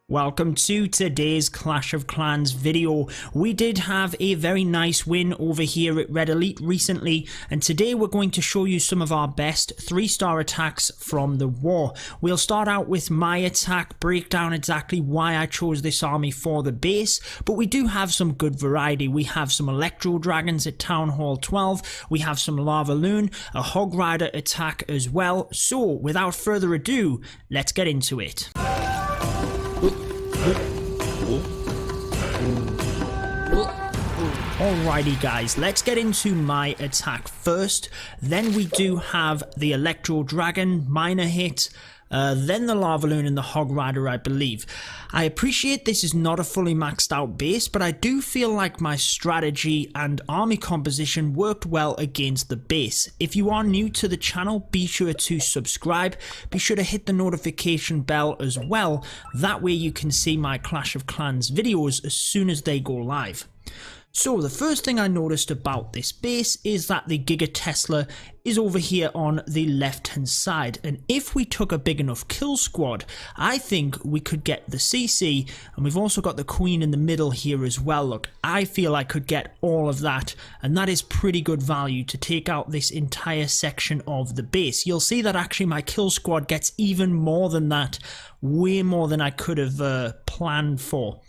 Welcome to today's Clash of Clans video. We did have a very nice win over here at Red Elite recently, and today we're going to show you some of our best 3-star attacks from the war. We'll start out with my attack, break down exactly why I chose this army for the base, but we do have some good variety. We have some Electro dragons at Town Hall 12, we have some LavaLoon, a Hog Rider attack as well. So without further ado, let's get into it. Alrighty guys, let's get into my attack first. Then we do have the Electro Dragon, minor hit, then the LavaLoon and the Hog Rider, I believe. I appreciate this is not a fully maxed out base, but I do feel like my strategy and army composition worked well against the base. If you are new to the channel, be sure to subscribe. Be sure to hit the notification bell as well. That way you can see my Clash of Clans videos as soon as they go live. So the first thing I noticed about this base is that the Giga Tesla is over here on the left hand side, and if we took a big enough kill squad, I think we could get the CC, and we've also got the Queen in the middle here as well. Look, I feel I could get all of that, and that is pretty good value to take out this entire section of the base. You'll see that actually my kill squad gets even more than that, way more than I could have planned for.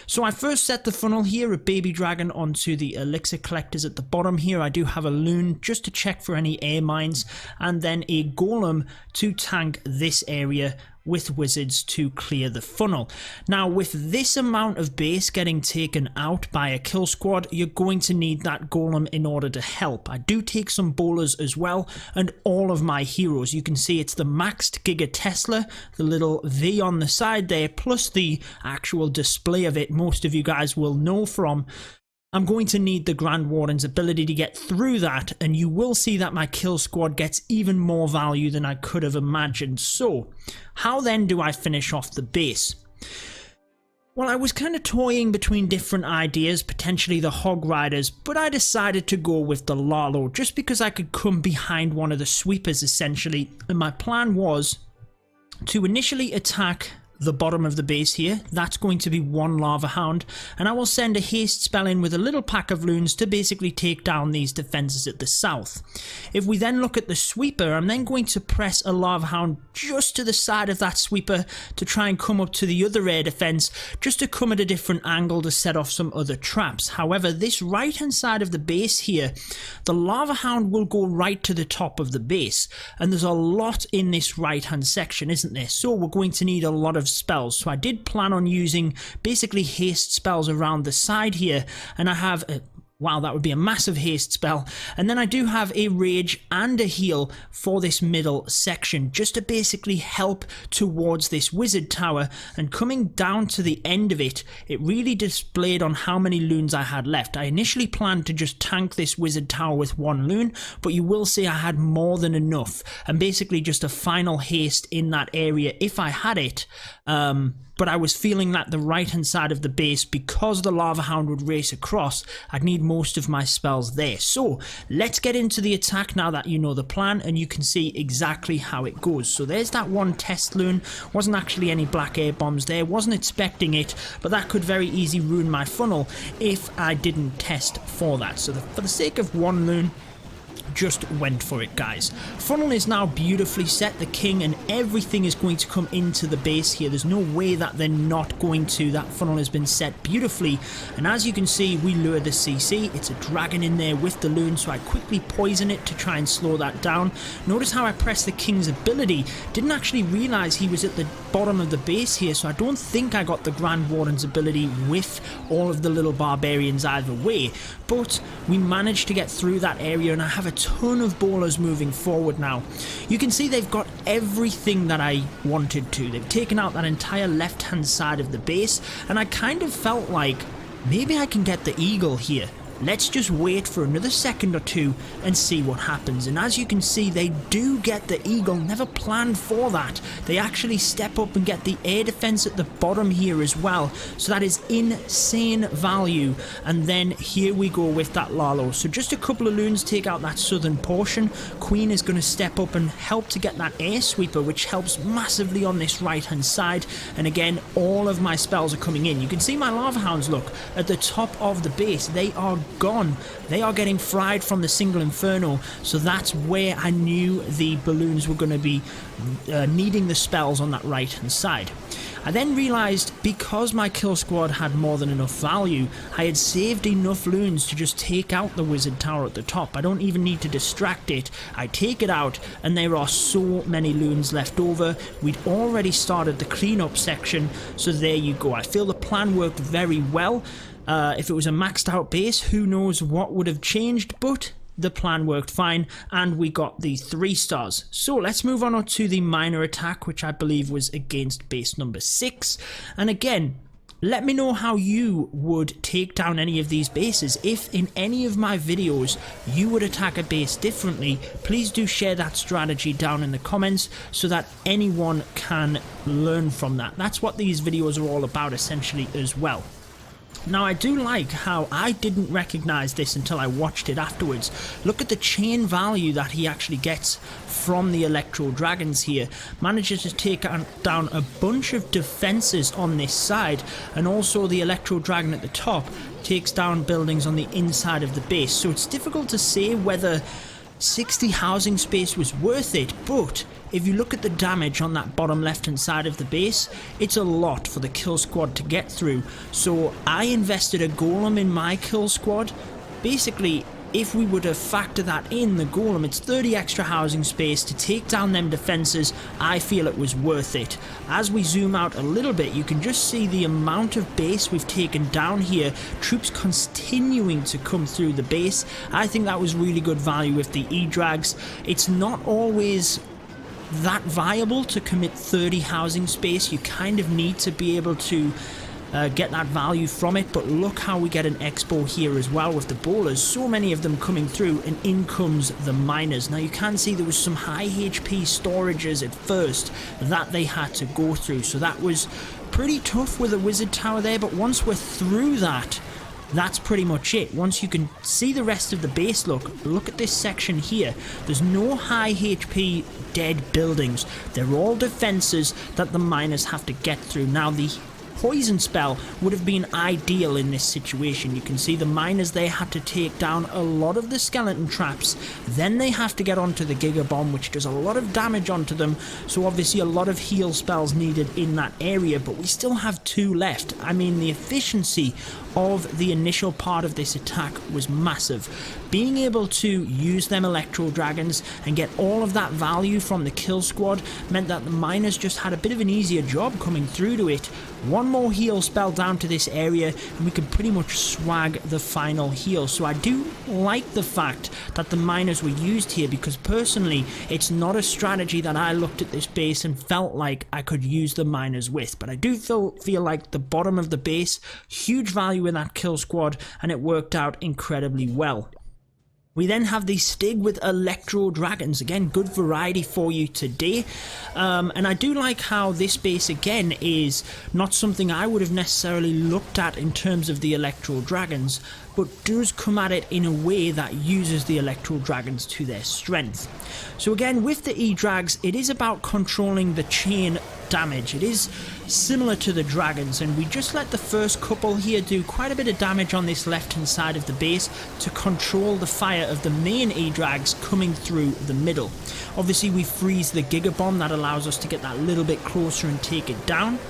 So I first set the funnel here, a baby dragon onto the elixir collectors at the bottom here. I do have a loon just to check for any air mines, and then a golem to tank this area with wizards to clear the funnel. Now with this amount of base getting taken out by a kill squad, you're going to need that golem in order to help. I do take some bowlers as well, and all of my heroes. You can see it's the maxed Giga Tesla, the little V on the side there, plus the actual display of it most of you guys will know from. I'm going to need the Grand Warden's ability to get through that, and you will see that my kill squad gets even more value than I could have imagined. So, how then do I finish off the base? Well, I was kind of toying between different ideas, potentially the Hog Riders, but I decided to go with the Lalo just because I could come behind one of the sweepers essentially, and my plan was to initially attack the bottom of the base here. That's going to be one Lava Hound, and I will send a haste spell in with a little pack of loons to basically take down these defenses at the south. If we then look at the sweeper, I'm then going to press a Lava Hound just to the side of that sweeper to try and come up to the other air defense, just to come at a different angle to set off some other traps. However, this right hand side of the base here, the Lava Hound will go right to the top of the base, and there's a lot in this right hand section, isn't there? So we're going to need a lot of spells. So I did plan on using basically haste spells around the side here, and I have wow, that would be a massive haste spell, and then I do have a rage and a heal for this middle section just to basically help towards this wizard tower. And coming down to the end of it, it really displayed on how many loons I had left. I initially planned to just tank this wizard tower with one loon, but you will see I had more than enough, and basically just a final haste in that area if I had it. But I was feeling that the right hand side of the base, because the Lava Hound would race across, I'd need most of my spells there. So let's get into the attack now that you know the plan, and you can see exactly how it goes. So there's that one test loon. Wasn't actually any black air bombs there, wasn't expecting it, but that could very easily ruin my funnel if I didn't test for that. So for the sake of one loon, just went for it, guys. Funnel is now beautifully set, the king and everything is going to come into the base here. There's no way that they're not going to. That funnel has been set beautifully, and as you can see, we lure the CC. It's a dragon in there with the loon, so I quickly poison it to try and slow that down. Notice how I pressed the king's ability. Didn't actually realize he was at the bottom of the base here, so I don't think I got the Grand Warden's ability with all of the little barbarians either way, but we managed to get through that area, and I have a ton of bowlers moving forward now. You can see they've got everything that I wanted to. They've taken out that entire left hand side of the base, and I kind of felt like maybe I can get the eagle here. let's just wait for another second or two and see what happens. And as you can see, they do get the eagle, never planned for that. They actually step up and get the air defense at the bottom here as well, so that is insane value. And then here we go with that Lalo. So just a couple of loons take out that southern portion. Queen is going to step up and help to get that air sweeper, which helps massively on this right hand side. And again, all of my spells are coming in. You can see my lava hounds, look, at the top of the base. They are gone. They are getting fried from the single inferno. So that's where I knew the balloons were going to be needing the spells on that right hand side. I then realised, because my kill squad had more than enough value, I had saved enough loons to just take out the wizard tower at the top. I don't even need to distract it. I take it out and there are so many loons left over. We'd already started the cleanup section, so there you go. I feel the plan worked very well. If it was a maxed out base, who knows what would have changed, but the plan worked fine and we got the 3 stars. So let's move on to the minor attack, which I believe was against base number 6. And again, let me know how you would take down any of these bases. If in any of my videos you would attack a base differently, please do share that strategy down in the comments so that anyone can learn from that. That's what these videos are all about essentially as well. Now, I do like how I didn't recognize this until I watched it afterwards. Look at the chain value that he actually gets from the Electro Dragons here. Manages to take down a bunch of defenses on this side, and also the Electro Dragon at the top takes down buildings on the inside of the base. So it's difficult to say whether 60 housing space was worth it, but if you look at the damage on that bottom left hand side of the base, it's a lot for the kill squad to get through. So I invested a golem in my kill squad. Basically, if we were to factor that in, the golem, it's 30 extra housing space to take down them defenses. I feel it was worth it. As we zoom out a little bit, you can just see the amount of base we've taken down here. Troops continuing to come through the base. I think that was really good value with the E-Drags. It's not always that viable to commit 30 housing space. You kind of need to be able to get that value from it, but look how we get an expo here as well with the bowlers. So many of them coming through, and in comes the miners. Now you can see there was some high HP storages at first that they had to go through, so that was pretty tough with a wizard tower there, but once we're through that, that's pretty much it. Once you can see the rest of the base, look at this section here. There's no high HP dead buildings. They're all defenses that the miners have to get through. Now the poison spell would have been ideal in this situation. You can see the miners, they had to take down a lot of the skeleton traps, then they have to get onto the Giga Bomb, which does a lot of damage onto them, so obviously a lot of heal spells needed in that area, but we still have 2 left. I mean, the efficiency of the initial part of this attack was massive. Being able to use them Electro Dragons and get all of that value from the kill squad meant that the miners just had a bit of an easier job coming through to it. One more heal spell down to this area and we can pretty much swag the final heal. So I do like the fact that the miners were used here, because personally it's not a strategy that I looked at this base and felt like I could use the miners with, but I do feel like the bottom of the base, huge value in that kill squad, and it worked out incredibly well. We then have the Stig with Electro Dragons. Again, good variety for you today. And I do like how this base, again, is not something I would have necessarily looked at in terms of the Electro Dragons, but does come at it in a way that uses the Electro Dragons to their strength. So again, with the E-Drags, it is about controlling the chain damage. It is similar to the dragons, and we just let the first couple here do quite a bit of damage on this left hand side of the base to control the fire of the main E-Drags coming through the middle. Obviously we freeze the Giga Bomb, that allows us to get that little bit closer and take it down.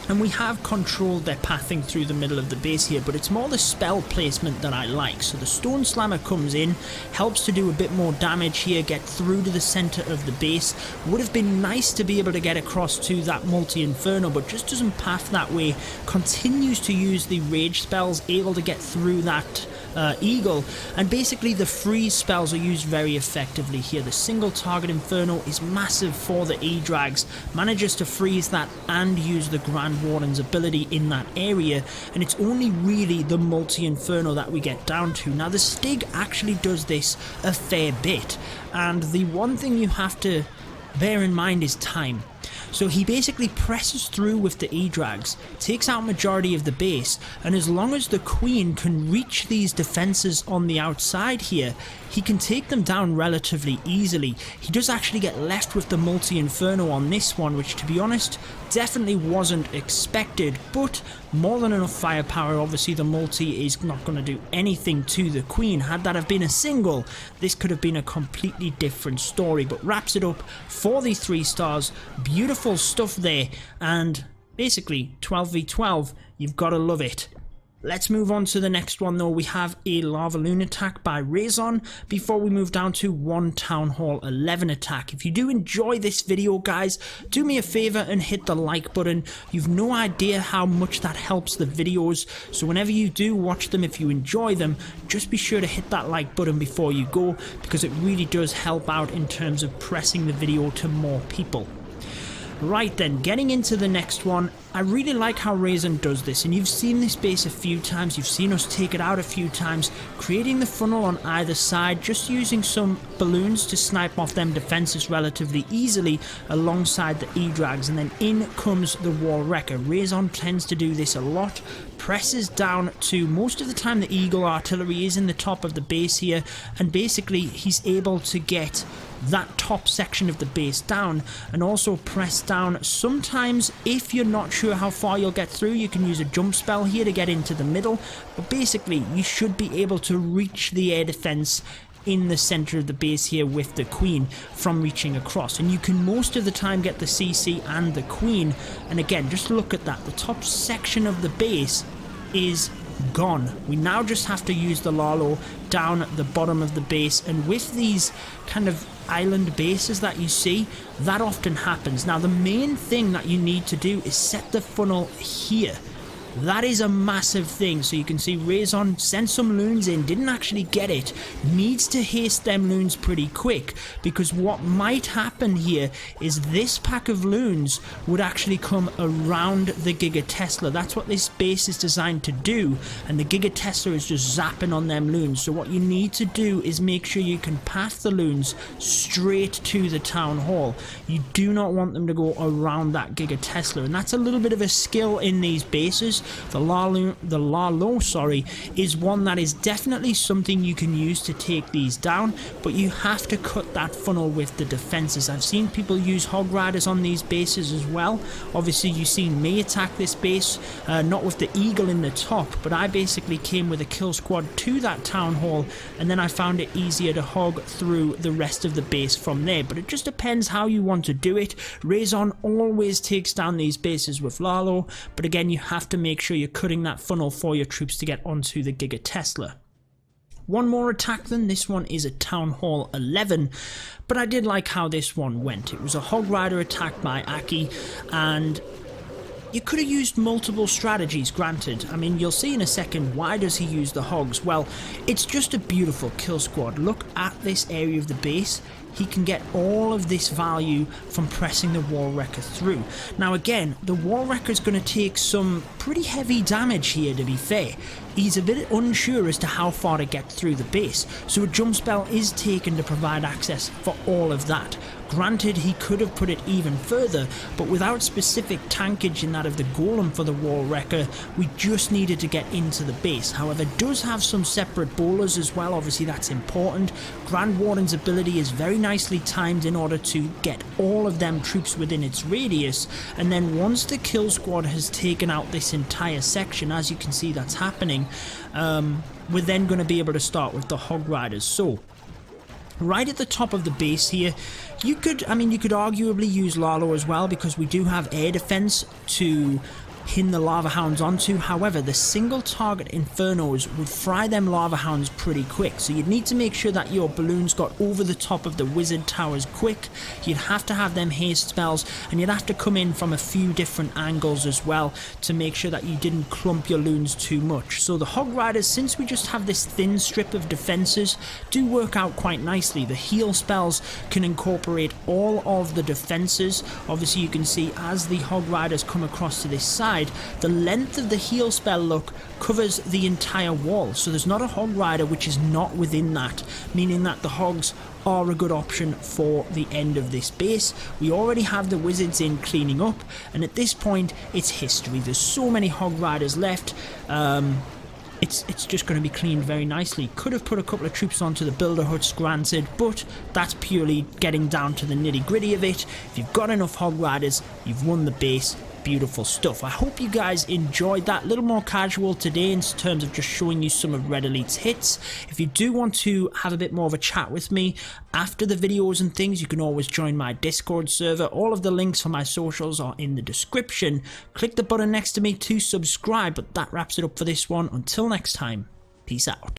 And we have controlled their pathing through the middle of the base here, but it's more the spell placement that I like. So the Stone Slammer comes in, helps to do a bit more damage here, get through to the center of the base. Would have been nice to be able to get across to that multi-inferno, but just doesn't path that way. Continues to use the rage spells, able to get through that Eagle, and basically the freeze spells are used very effectively here. The single target Inferno is massive for the E-Drags, manages to freeze that and use the Grand Warden's ability in that area, and it's only really the multi-Inferno that we get down to. Now the Stig actually does this a fair bit, and the one thing you have to bear in mind is time. So he basically presses through with the E-Drags, takes out majority of the base, and as long as the Queen can reach these defenses on the outside here, he can take them down relatively easily. He does actually get left with the multi-Inferno on this one, which to be honest, definitely wasn't expected, but more than enough firepower. Obviously the multi is not going to do anything to the Queen. Had that have been a single, this could have been a completely different story, but wraps it up for the 3 stars. Beautiful stuff there, and basically 12v12, you've got to love it. Let's move on to the next one though. We have a LavaLoon attack by Razon before we move down to one Town Hall 11 attack. If you do enjoy this video, guys, do me a favor and hit the like button. You've no idea how much that helps the videos, so whenever you do watch them, if you enjoy them, just be sure to hit that like button before you go, because it really does help out in terms of pressing the video to more people. Right then, getting into the next one, I really like how Razon does this, and you've seen this base a few times, you've seen us take it out a few times, creating the funnel on either side, just using some balloons to snipe off them defenses relatively easily alongside the E-Drags, and then in comes the Wall Wrecker. Razon tends to do this a lot, presses down to, most of the time the Eagle artillery is in the top of the base here, and basically he's able to get that top section of the base down, and also press down. Sometimes if you're not sure how far you'll get through, you can use a jump spell here to get into the middle, but basically you should be able to reach the air defense in the center of the base here with the Queen from reaching across, and you can most of the time get the CC and the Queen. And again, just look at that, the top section of the base is gone. We now just have to use the Lalo down the bottom of the base, and with these kind of island bases that you see, that often happens. Now the main thing that you need to do is set the funnel here. That is a massive thing. So you can see Razon sent some loons in, didn't actually get it, needs to haste them loons pretty quick, because what might happen here is this pack of loons would actually come around the Giga Tesla. That's what this base is designed to do, and the Giga Tesla is just zapping on them loons. So what you need to do is make sure you can path the loons straight to the Town Hall. You do not want them to go around that Giga Tesla, and that's a little bit of a skill in these bases. The Lalo, sorry, is one that is definitely something you can use to take these down, but you have to cut that funnel with the defenses. I've seen people use Hog Riders on these bases as well. Obviously you've seen me attack this base, not with the Eagle in the top, but I basically came with a kill squad to that Town Hall, and then I found it easier to hog through the rest of the base from there. But it just depends how you want to do it. Razon always takes down these bases with Lalo, but again, you have to make sure you're cutting that funnel for your troops to get onto the Giga Tesla. One more attack then. This one is a Town Hall 11, but I did like how this one went. It was a Hog Rider attack by Aki, and you could have used multiple strategies, granted. I mean, you'll see in a second why does he use the hogs. Well, it's just a beautiful kill squad. Look at this area of the base. He can get all of this value from pressing the Wall Wrecker through. Now again, the Wall Wrecker is going to take some pretty heavy damage here, to be fair. He's a bit unsure as to how far to get through the base, so a jump spell is taken to provide access for all of that. Granted, he could have put it even further, but without specific tankage in that of the Golem for the Wall Wrecker, we just needed to get into the base. However, it does have some separate bowlers as well, obviously that's important. Grand Warden's ability is very nicely timed in order to get all of them troops within its radius, and then once the kill squad has taken out this entire section, as you can see that's happening, we're then going to be able to start with the Hog Riders. So right at the top of the base here, you could arguably use Lalo as well, because we do have air defense to pin the lava hounds onto. However, the single target infernos would fry them lava hounds pretty quick, so you'd need to make sure that your balloons got over the top of the wizard towers quick. You'd have to have them haste spells, and you'd have to come in from a few different angles as well to make sure that you didn't clump your loons too much. So the hog riders, since we just have this thin strip of defenses, do work out quite nicely. The heal spells can incorporate all of the defenses. Obviously you can see as the hog riders come across to this side, the length of the heal spell look covers the entire wall, so there's not a hog rider which is not within that, meaning that the hogs are a good option for the end of this base. We already have the wizards in cleaning up, and at this point it's history. There's so many hog riders left. It's just going to be cleaned very nicely. Could have put a couple of troops onto the builder huts, granted, but that's purely getting down to the nitty gritty of it. If you've got enough hog riders, you've won the base. Beautiful stuff. I hope you guys enjoyed that. A little more casual today in terms of just showing you some of Red Elite's hits. If you do want to have a bit more of a chat with me after the videos and things, you can always join my Discord server. All of the links for my socials are in the description. Click the button next to me to subscribe. But that wraps it up for this one. Until next time, peace out.